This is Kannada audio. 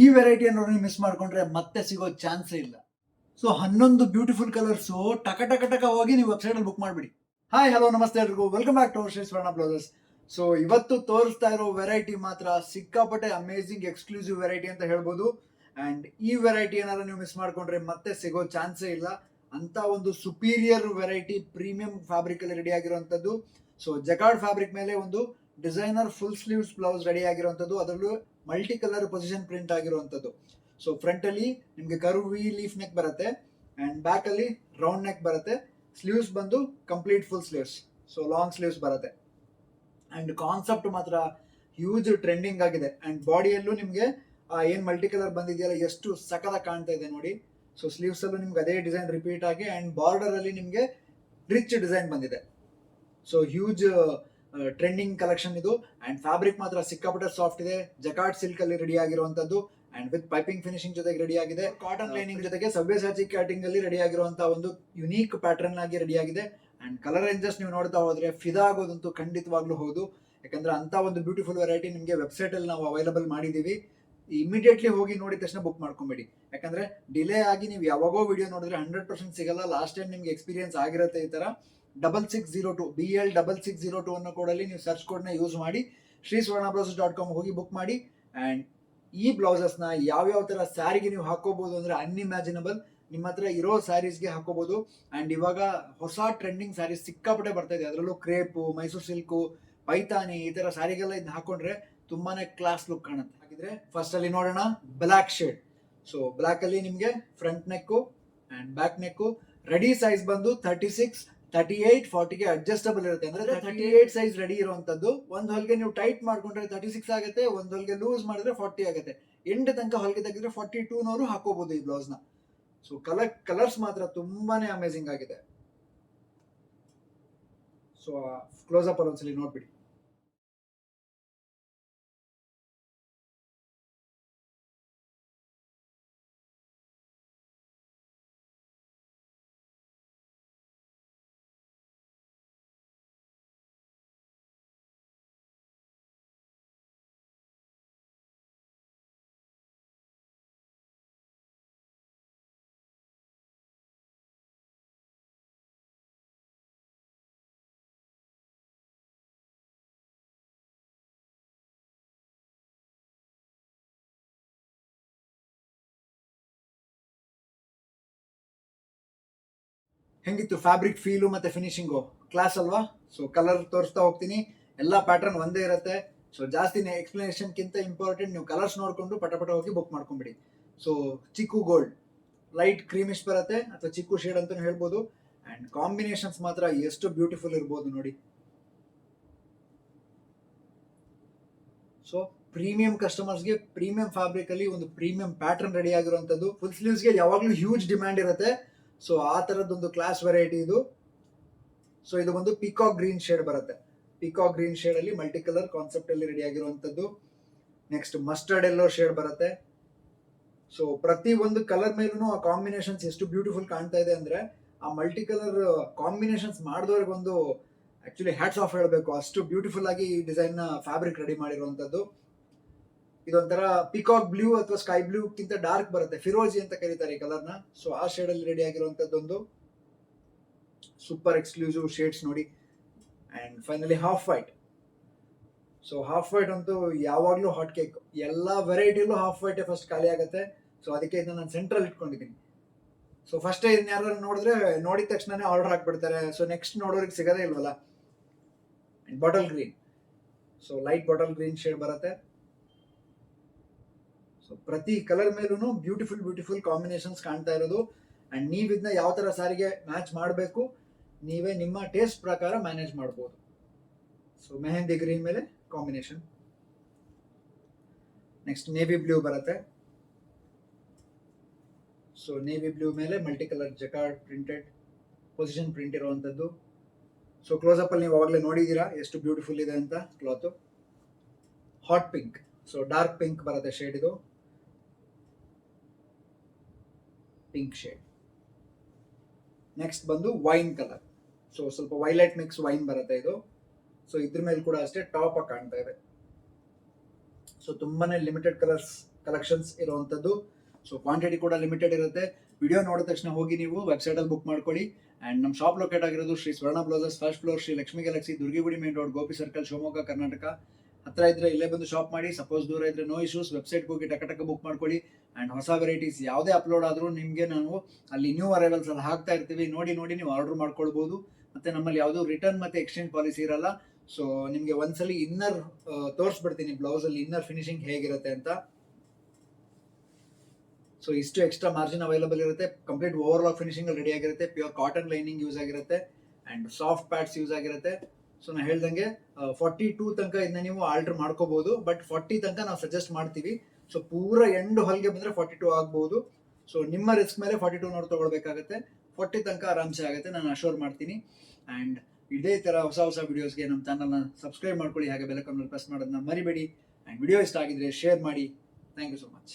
ಈ ವೆರೈಟಿ ಅನ್ನೋರು ಮಿಸ್ ಮಾಡ್ಕೊಂಡ್ರೆ ಮತ್ತೆ ಸಿಗೋ ಚಾನ್ಸೇ ಇಲ್ಲ. ಸೊ 11 ಬ್ಯೂಟಿಫುಲ್ ಕಲರ್ಸು ಟಕ ಟಕ ಟಕ ಹೋಗಿ ನೀವು ವೆಬ್ಸೈಟಲ್ಲಿ ಬುಕ್ ಮಾಡಿಬಿಡಿ. ಹಾಯ್ ಹಲೋ ನಮಸ್ತೆ ಎಲ್ರಿಗೂ, welcome back to Shri Swarna blouses. So ಇವತ್ತು ತೋರಿಸ್ತಾ ಇರೋ ವೆರೈಟಿ ಮಾತ್ರ ಸಿಕ್ಕಾಪಟ್ಟೆ ಅಮೇಝಿಂಗ್ ಎಕ್ಸ್ಕ್ಲೂಸಿವ್ ವೆರೈಟಿ ಅಂತ ಹೇಳ್ಬೋದು. ಆ್ಯಂಡ್ ಈ ವೆರೈಟಿ ಏನಾದ್ರು ನೀವು ಮಿಸ್ ಮಾಡ್ಕೊಂಡ್ರೆ ಮತ್ತೆ ಸಿಗೋ ಚಾನ್ಸೇ ಇಲ್ಲ. ಅಂತ ಒಂದು ಸುಪೀರಿಯರ್ ವೆರೈಟಿ ಪ್ರೀಮಿಯಂ ಫ್ಯಾಬ್ರಿಕಲ್ಲಿ ರೆಡಿ ಆಗಿರುವಂಥದ್ದು. ಸೊ ಜಕಾರ್ಡ್ ಫ್ಯಾಬ್ರಿಕ್ ಮೇಲೆ ಒಂದು designer full sleeves blouse ready ಆಗಿರುವಂಥದ್ದು, ಅದರಲ್ಲೂ ಮಲ್ಟಿ ಕಲರ್ ಪೊಸಿಷನ್ ಪ್ರಿಂಟ್ ಆಗಿರುವಂಥದ್ದು. ಸೊ ಫ್ರಂಟಲ್ಲಿ ನಿಮಗೆ ಕರ್ವ್ ವಿ ಲೀಫ್ ನೆಕ್ ಬರುತ್ತೆ ಆ್ಯಂಡ್ ಬ್ಯಾಕಲ್ಲಿ ರೌಂಡ್ ನೆಕ್ ಬರುತ್ತೆ. ಸ್ಲೀವ್ಸ್ ಬಂದು complete full sleeves, so long sleeves ಬರುತ್ತೆ. ಆ್ಯಂಡ್ ಕಾನ್ಸೆಪ್ಟ್ ಮಾತ್ರ ಹ್ಯೂಜ್ ಟ್ರೆಂಡಿಂಗ್ ಆಗಿದೆ. ಆ್ಯಂಡ್ ಬಾಡಿಯಲ್ಲೂ ನಿಮಗೆ ಏನು ಮಲ್ಟಿ ಕಲರ್ ಬಂದಿದೆಯಲ್ಲ ಎಷ್ಟು ಸಖತ್ತಾಗಿ ಕಾಣ್ತಾ ಇದೆ ನೋಡಿ. ಸೊ ಸ್ಲೀವ್ಸಲ್ಲೂ ನಿಮ್ಗೆ ಅದೇ ಡಿಸೈನ್ ರಿಪೀಟ್ ಆಗಿ ಆ್ಯಂಡ್ ಬಾರ್ಡರಲ್ಲಿ ನಿಮಗೆ ರಿಚ್ ಡಿಸೈನ್ ಬಂದಿದೆ. ಸೊ ಹ್ಯೂಜ್ ಟ್ರೆಂಡಿಂಗ್ ಕಲೆಕ್ಷನ್ ಇದು. ಆ್ಯಂಡ್ ಫ್ಯಾಬ್ರಿಕ್ ಮಾತ್ರ ಸಿಕ್ಕಾಪಟ್ಟೆ ಸಾಫ್ಟ್ ಇದೆ. ಜಕಾರ್ಡ್ ಸಿಲ್ಕಲ್ಲಿ ರೆಡಿ ಆಗಿರುವಂಥದ್ದು ಆ್ಯಂಡ್ ವಿತ್ ಪೈಪಿಂಗ್ ಫಿನಿಶಿಂಗ್ ಜೊತೆಗೆ ರೆಡಿ ಆಗಿದೆ. ಕಾಟನ್ ಲೈನಿಂಗ್ ಜೊತೆಗೆ ಸವ್ಯಸಾಚಿ ಕ್ಯಾಟಿಂಗ್ ಅಲ್ಲಿ ರೆಡಿ ಆಗಿರುವಂತಹ ಒಂದು ಯುನೀಕ್ ಪ್ಯಾಟರ್ನ್ ಆಗಿ ರೆಡಿ ಆಗಿದೆ. ಆ್ಯಂಡ್ ಕಲರ್ ರೇಂಜಸ್ ನೀವು ನೋಡ್ತಾ ಹೋದ್ರೆ ಫಿದಾ ಆಗೋದಂತೂ ಖಂಡಿತವಾಗ್ಲೂ ಹೌದು. ಯಾಕಂದ್ರೆ ಅಂತ ಒಂದು ಬ್ಯೂಟಿಫುಲ್ ವೆರೈಟಿ ನಿಮಗೆ ವೆಬ್ಸೈಟಲ್ಲಿ ನಾವು ಅವೈಲಬಲ್ ಮಾಡಿದ್ದೀವಿ. ಇಮಿಡಿಯೇಟ್ಲಿ ಹೋಗಿ ನೋಡಿದ ತಕ್ಷಣ ಬುಕ್ ಮಾಡ್ಕೊಂಬೇಡಿ. ಯಾಕಂದ್ರೆ ಡಿಲೇ ಆಗಿ ನೀವು ಯಾವಾಗೋ ವಿಡಿಯೋ ನೋಡಿದ್ರೆ 100% ಸಿಗಲ್ಲ. ಲಾಸ್ಟ್ ಟೈಮ್ ನಿಮ್ಗೆ ಎಕ್ಸ್ಪೀರಿಯನ್ಸ್ ಆಗಿರುತ್ತೆ ಈ ಥರ. 6602 BL6602 ಅನ್ನೋ ಕೋಡಲ್ಲಿ ನೀವು ಸರ್ಚ್ ಕೋಡ್ನ ಯೂಸ್ ಮಾಡಿ sriswarnabrowsers.com ಹೋಗಿ ಬುಕ್ ಮಾಡಿ. ಆ್ಯಂಡ್ ಈ ಬ್ಲೌಸಸ್ನ ಯಾವ್ಯಾವ ಥರ ಸ್ಯಾರಿಗೆ ನೀವು ಹಾಕೋಬಹುದು ಅಂದರೆ ಅನ್ಇಮ್ಯಾಜಿನಬಲ್. ನಿಮ್ಮ ಹತ್ರ ಇರೋ ಸ್ಯಾರೀಸ್ಗೆ ಹಾಕೋಬಹುದು. ಆ್ಯಂಡ್ ಇವಾಗ ಹೊಸ ಟ್ರೆಂಡಿಂಗ್ ಸ್ಯಾರೀಸ್ ಸಿಕ್ಕಾಪಟ್ಟೆ ಬರ್ತಾ ಇದೆ. ಅದರಲ್ಲೂ ಕ್ರೇಪು, ಮೈಸೂರು ಸಿಲ್ಕು, ಪೈತಾನಿ ಈ ಥರ ಸ್ಯಾರಿಗೆಲ್ಲ ಇದನ್ನ ಹಾಕೊಂಡ್ರೆ ತುಂಬಾನೇ ಕ್ಲಾಸ್ ಲುಕ್ ಕಾಣುತ್ತೆ. ಹಾಗಿದ್ರೆ ಫಸ್ಟ್ ಅಲ್ಲಿ ನೋಡೋಣ ಬ್ಲ್ಯಾಕ್ ಶೇಡ್. ಸೊ ಬ್ಲ್ಯಾಕ್ ಅಲ್ಲಿ ನಿಮಗೆ front neck and back neck. Ready size ಬಂದು 36, 38, 40ಗೆ ಅಡ್ಜಸ್ಟಬಲ್ ಇರುತ್ತೆ. ಅಂದ್ರೆ 38 ಸೈಜ್ ರೆಡಿ ಇರುವಂತದ್ದು. ಒಂದು ಹೊಲಿಗೆ ನೀವು ಟೈಟ್ ಮಾಡ್ಕೊಂಡ್ರೆ 36 ಆಗುತ್ತೆ, ಒಂದು ಹೊಲಿಗೆ ಲೂಸ್ ಮಾಡಿದ್ರೆ 40 ಆಗುತ್ತೆ. ಎಂಡ್ ತನಕ ಹೊಲಿಗೆ ತೆಗೆದ್ರೆ 42ನವರು ಹಾಕೋಬಹುದು ಈ ಬ್ಲೌಸ್ನ. ಸೊ ಕಲರ್ಸ್ ಮಾತ್ರ ತುಂಬಾನೇ ಅಮೇಸಿಂಗ್ ಆಗಿದೆ. ಸೊ ಕ್ಲೋಸ್ ಅಪ್ ಅಲ್ಲಿ ಒಂದ್ಸಲಿ ನೋಡ್ಬಿಡಿ. ಹೆಂಗಿತ್ತು ಫ್ಯಾಬ್ರಿಕ್ ಫೀಲು ಮತ್ತೆ ಫಿನಿಶಿಂಗು? ಕ್ಲಾಸ್ ಅಲ್ವಾ? ಸೊ ಕಲರ್ ತೋರಿಸ್ತಾ ಹೋಗ್ತೀನಿ. ಎಲ್ಲ ಪ್ಯಾಟರ್ನ್ ಒಂದೇ ಇರುತ್ತೆ. ಸೊ ಜಾಸ್ತಿ ಎಕ್ಸ್ಪ್ಲನೇಷನ್ಗಿಂತ ಇಂಪಾರ್ಟೆಂಟ್ ನೀವು ಕಲರ್ಸ್ ನೋಡಿಕೊಂಡು ಪಟ ಹೋಗಿ ಬುಕ್ ಮಾಡ್ಕೊಂಬಿಡಿ. ಸೊ ಚಿಕ್ಕು ಗೋಲ್ಡ್, ಲೈಟ್ ಕ್ರೀಮಿಶ್ ಬರುತ್ತೆ ಅಥವಾ ಚಿಕ್ಕು ಶೇಡ್ ಅಂತಲೂ ಹೇಳ್ಬೋದು. ಆ್ಯಂಡ್ ಕಾಂಬಿನೇಷನ್ಸ್ ಮಾತ್ರ ಎಷ್ಟು ಬ್ಯೂಟಿಫುಲ್ ಇರ್ಬೋದು ನೋಡಿ. ಸೊ ಪ್ರೀಮಿಯಂ ಕಸ್ಟಮರ್ಸ್ಗೆ ಪ್ರೀಮಿಯಂ ಫ್ಯಾಬ್ರಿಕ್ ಅಲ್ಲಿ ಒಂದು ಪ್ರೀಮಿಯಂ ಪ್ಯಾಟರ್ನ್ ರೆಡಿ ಆಗಿರುವಂಥದ್ದು. ಫುಲ್ ಸ್ಲೀವ್ಸ್ಗೆ ಯಾವಾಗಲೂ ಹ್ಯೂಜ್ ಡಿಮ್ಯಾಂಡ್ ಇರುತ್ತೆ. ಸೊ ಆ ಥರದ್ದೊಂದು ಕ್ಲಾಸ್ ವೆರೈಟಿ ಇದು. ಸೊ ಇದು ಒಂದು ಪಿಕಾಕ್ ಗ್ರೀನ್ ಶೇಡ್ ಬರುತ್ತೆ. ಪಿಕಾಕ್ ಗ್ರೀನ್ ಶೇಡ್ ಅಲ್ಲಿ ಮಲ್ಟಿ ಕಲರ್ ಕಾನ್ಸೆಪ್ಟ್ ಅಲ್ಲಿ ರೆಡಿ ಆಗಿರುವಂಥದ್ದು. ನೆಕ್ಸ್ಟ್ ಮಸ್ಟರ್ಡ್ ಎಲ್ಲೋ ಶೇಡ್ ಬರುತ್ತೆ. ಸೊ ಪ್ರತಿ ಒಂದು ಕಲರ್ ಮೇಲೂ ಆ ಕಾಂಬಿನೇಷನ್ಸ್ ಎಷ್ಟು ಬ್ಯೂಟಿಫುಲ್ ಕಾಣ್ತಾ ಇದೆ ಅಂದ್ರೆ ಆ ಮಲ್ಟಿ ಕಲರ್ ಕಾಂಬಿನೇಷನ್ಸ್ ಮಾಡಿದವ್ರಿಗೆ ಒಂದು ಆಕ್ಚುಲಿ ಹ್ಯಾಟ್ಸ್ ಆಫ್ ಹೇಳಬೇಕು. ಅಷ್ಟು ಬ್ಯೂಟಿಫುಲ್ ಆಗಿ ಈ ಡಿಸೈನ್ ನ ಫ್ಯಾಬ್ರಿಕ್ ರೆಡಿ ಮಾಡಿರುವಂಥದ್ದು. ಇದೊಂಥರ ಪಿಕಾಕ್ ಬ್ಲೂ ಅಥವಾ ಸ್ಕೈ ಬ್ಲೂಕ್ಕಿಂತ ಡಾರ್ಕ್ ಬರುತ್ತೆ, ಫಿರೋಜಿ ಅಂತ ಕರೀತಾರೆ ಈ ಕಲರ್ನ. ಸೊ ಆ ಶೇಡ್ ಅಲ್ಲಿ ರೆಡಿ ಆಗಿರುವಂತದ್ದೊಂದು ಸೂಪರ್ ಎಕ್ಸ್ಕ್ಲೂಸಿವ್ ಶೇಡ್ಸ್ ನೋಡಿ. And finally half white. So half white ಅಂತೂ ಯಾವಾಗಲೂ ಹಾಟ್ ಕೇಕ್. ಎಲ್ಲ ವೆರೈಟಿಲೂ ಹಾಫ್ ವೈಟೇ ಫಸ್ಟ್ ಖಾಲಿ ಆಗುತ್ತೆ. ಸೊ ಅದಕ್ಕೆ ಇದನ್ನ ನಾನು ಸೆಂಟ್ರಲ್ ಇಟ್ಕೊಂಡಿದ್ದೀನಿ. ಸೊ ಫಸ್ಟ್ ಇದನ್ನ ಯಾರು ನೋಡಿದ್ರೆ ನೋಡಿದ ತಕ್ಷಣನೇ ಆರ್ಡರ್ ಹಾಕ್ಬಿಡ್ತಾರೆ. ಸೊ ನೆಕ್ಸ್ಟ್ ನೋಡೋರಿಗೆ ಸಿಗೋದೇ ಇಲ್ವಲ್ಲ. Bottle green, so light bottle green shade ಬರುತ್ತೆ. ಸೊ ಪ್ರತಿ ಕಲರ್ ಮೇಲೂ ಬ್ಯೂಟಿಫುಲ್ ಕಾಂಬಿನೇಷನ್ಸ್ ಕಾಣ್ತಾ ಇರೋದು. ಅಂಡ್ ನೀವು ಇದನ್ನ ಯಾವ ತರ ಸಾರಿಗೆ ಮ್ಯಾಚ್ ಮಾಡಬೇಕು ನೀವೇ ನಿಮ್ಮ ಟೇಸ್ಟ್ ಪ್ರಕಾರ ಮ್ಯಾನೇಜ್ ಮಾಡ್ಬೋದು. ಸೊ ಮೆಹಂದಿ ಗ್ರೀನ್ ಮೇಲೆ ಕಾಂಬಿನೇಷನ್. ನೆಕ್ಸ್ಟ್ ನೇವಿ ಬ್ಲೂ ಬರುತ್ತೆ. ಸೊ ನೇವಿ ಬ್ಲೂ ಮೇಲೆ multi colour jacquard printed position print ಇರುವಂಥದ್ದು. ಸೊ ಕ್ಲೋಸಪ್ ಅಲ್ಲಿ ನೀವು ಅವಾಗಲೇ ನೋಡಿದ್ದೀರಾ ಎಷ್ಟು ಬ್ಯೂಟಿಫುಲ್ ಇದೆ ಅಂತ cloth. Hot pink, so dark pink ಬರುತ್ತೆ ಶೇಡ್ ಇದು. Pink shade. ನೆಕ್ಸ್ಟ್ ಬಂದು ವೈನ್ ಕಲರ್. ಸೊ ಸ್ವಲ್ಪ ವೈಲೆಟ್ ಮಿಕ್ಸ್ ವೈನ್ ಬರುತ್ತೆ ಇದು. ಸೊ ಇದ್ರ ಮೇಲೆ ಕೂಡ ಅಷ್ಟೇ ಟಾಪ್ ಆಗಿ ಕಾಣ್ತಾ ಇದೆ. ಸೊ ತುಂಬಾನೇ ಲಿಮಿಟೆಡ್ ಕಲರ್ಸ್ ಕಲೆಕ್ಷನ್ಸ್ ಇರುವಂಥದ್ದು. ಸೊ ಕ್ವಾಂಟಿಟಿ ಕೂಡ ಲಿಮಿಟೆಡ್ ಇರುತ್ತೆ. ವಿಡಿಯೋ ನೋಡಿದ ತಕ್ಷಣ ಹೋಗಿ ನೀವು ವೆಬ್ಸೈಟಲ್ಲಿ ಬುಕ್ ಮಾಡ್ಕೊಳ್ಳಿ. ಆ್ಯಂಡ್ ನಮ್ಮ ಶಾಪ್ ಲೊಕೇಟ್ ಆಗಿರೋದು Shri Swarna blouses, first floor, Shri Lakshmi galaxy, Durgigudi main road, Gopi circle, Shivamogga, Karnataka. ಹತ್ರ ಇದ್ರೆ ಇಲ್ಲೇ ಬಂದು ಶಾಪ್ ಮಾಡಿ. ಸಪೋಸ್ ದೂರ ಇದ್ರೆ ನೋ ಇಶ್ಯೂಸ್, ವೆಬ್ಸೈಟ್ಗೆ ಹೋಗಿ ಟಕ ಬುಕ್ ಮಾಡ್ಕೊಳ್ಳಿ. ಆ್ಯಂಡ್ ಹೊಸ ವೆರೈಟೀಸ್ ಯಾವುದೇ ಅಪ್ಲೋಡ್ ಆದರೂ ನಿಮಗೆ ನಾವು ಅಲ್ಲಿ ನ್ಯೂ ಅರೈವಲ್ಸ್ ಅಲ್ಲಿ ಹಾಕ್ತಾ ಇರ್ತೀವಿ. ನೋಡಿ ನೀವು ಆರ್ಡರ್ ಮಾಡ್ಕೊಳ್ಬೋದು. ಮತ್ತೆ ನಮ್ಮಲ್ಲಿ ಯಾವುದೂ ರಿಟರ್ನ್ ಮತ್ತೆ ಎಕ್ಸ್ಚೇಂಜ್ ಪಾಲಿಸಿ ಇರಲ್ಲ. ಸೊ ನಿಮಗೆ ಒಂದ್ಸಲಿ ಇನ್ನರ್ ತೋರಿಸ್ಬಿಡ್ತೀನಿ ಬ್ಲೌಸಲ್ಲಿ ಇನ್ನರ್ ಫಿನಿಶಿಂಗ್ ಹೇಗಿರುತ್ತೆ ಅಂತ. ಸೊ ಇಷ್ಟು ಎಕ್ಸ್ಟ್ರಾ ಮಾರ್ಜಿನ್ ಅವೈಲಬಲ್ ಇರುತ್ತೆ. ಕಂಪ್ಲೀಟ್ ಓವರ್ಲಾಕ್ ಫಿನಿಶಿಂಗ್ ಅಲ್ಲಿ ರೆಡಿ ಆಗಿರುತ್ತೆ. ಪ್ಯೂರ್ ಕಾಟನ್ ಲೈನಿಂಗ್ ಯೂಸ್ ಆಗಿರುತ್ತೆ ಆ್ಯಂಡ್ ಸಾಫ್ಟ್ ಪ್ಯಾಡ್ಸ್ ಯೂಸ್ ಆಗಿರುತ್ತೆ. ಸೊ ನಾನು ಹೇಳ್ದಂಗೆ 42 ತನಕ ಇದನ್ನ ನೀವು ಆಲ್ಟರ್ ಮಾಡ್ಕೋಬಹುದು. ಬಟ್ 40 ತನಕ ನಾವು ಸಜೆಸ್ಟ್ ಮಾಡ್ತೀವಿ. ಸೊ ಪೂರ ಎಂಡ್ ಹೊಲ್ಗೆ ಬಂದರೆ 42 ಆಗ್ಬೋದು. ಸೊ ನಿಮ್ಮ ರಿಸ್ಕ್ ಮೇಲೆ 42 ನೋಡಿ ತೊಗೊಳ್ಬೇಕಾಗುತ್ತೆ. 40 ತನಕ ಆರಾಮ್ಸೆ ಆಗುತ್ತೆ, ನಾನು ಅಶ್ಯೂರ್ ಮಾಡ್ತೀನಿ. ಆ್ಯಂಡ್ ಇದೇ ಥರ ಹೊಸ ವಿಡಿಯೋಸ್ಗೆ ನಮ್ಮ ಚಾನಲ್ನ ಸಬ್ಸ್ಕ್ರೈಬ್ ಮಾಡ್ಕೊಳ್ಳಿ. ಹಾಗೆ ಬೆಲ್ ಐಕಾನ್ ಪ್ರೆಸ್ ಮಾಡೋದನ್ನ ಮರಿಬೇಡಿ. ಆ್ಯಂಡ್ ವಿಡಿಯೋ ಇಷ್ಟ ಆಗಿದ್ರೆ ಶೇರ್ ಮಾಡಿ. Thank you so much.